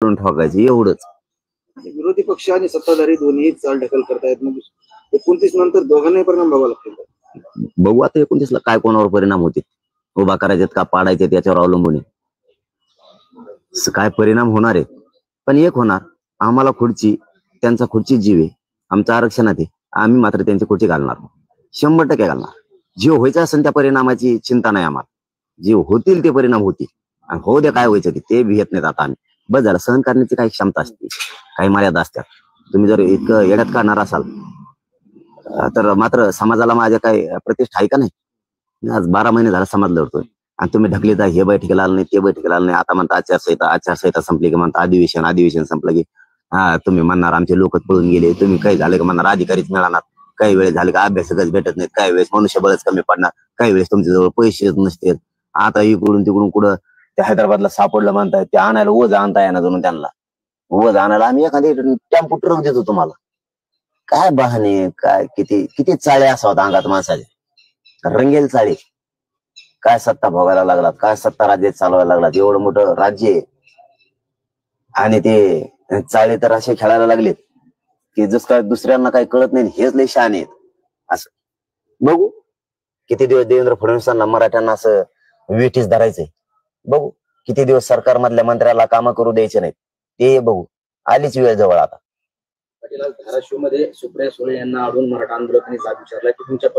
करून ठोकायचं एवढंच. विरोधी पक्ष आणि सत्ताधारी दोन्ही चालढकल करतायत, मग 29 नंतर दोघांनाही परिणाम बघावा लागतील. बघू आता 29 ला काय कोणावर परिणाम होते, उभा करायचे का पाडायचे त्याच्यावर अवलंबून आहे. काय परिणाम होणार आहे, पण एक होणार, आम्हाला खुर्ची, त्यांचा खुर्ची जीव आहे, आमचं आरक्षणात आहे, आम्ही मात्र त्यांची खुर्ची घालणार 100% घालणार. जे व्हायचं असेल त्या परिणामाची चिंता नाही आम्हाला, जे होतील ते परिणाम होतील, आणि होऊ दे काय व्हायचं ते भेट नाहीत. आता आम्ही बस झालं, सहन करण्याची काही क्षमता असते, काही मर्यादा असतात. तुम्ही जर इतकं येड्यात काढणार असाल तर मात्र समाजाला माझ्या काही प्रतिष्ठा आहे का नाही. आज 12 महिने झाला समाज लढतोय, आणि तुम्ही ढकलीत हे बैठकीला आलं नाही, ते बैठकीला आलं नाही. आता म्हणता आचारसंहिता संपली की म्हणता अधिवेशन संपलं की तुम्ही म्हणणार आमचे लोक पळून गेले, तुम्ही काही झालं का म्हणणार अधिकारीच मिळणार, काही वेळेस झाले का अभ्यासकच भेटत नाहीत, काही वेळेस मनुष्यबळच कमी पडणार, काही वेळेस तुमच्या जवळ पैसेच नसतील. आता इकडून तिकडून कुठं त्या हैदराबादला सापडलं म्हणताय, ते आणायला ओझ आणता येणार जणू त्यांना. ओझ आणायला आम्ही एखादी टेम्पो ट्रक देतो तुम्हाला. काय बहाणे, काय किती किती चाळे असावत अंगात माणसाचे, रंगेल चाळे. काय सत्ता भोगायला लागलात, काय सत्ता राज्यात चालवायला लागलात, एवढं मोठं राज्य आहे, आणि ते चाळे तर असे खेळायला लागलेत की जस काय दुसऱ्यांना काही कळत नाही, हेच लय शहाणे आहेत. असं बघू किती दिवस देवेंद्र फडणवीसांना मराठ्यांना असं वेठीस धरायचंय. बघू किती दिवस सरकारमधल्या मंत्र्याला कामं करू द्यायचे नाहीत, ते बघू. आलीच वेळ जवळ आता. धाराशिव मध्ये सुप्रिया सुळे यांना अडून मराठा आंदोलकांनी जाब विचारला की तुमच्या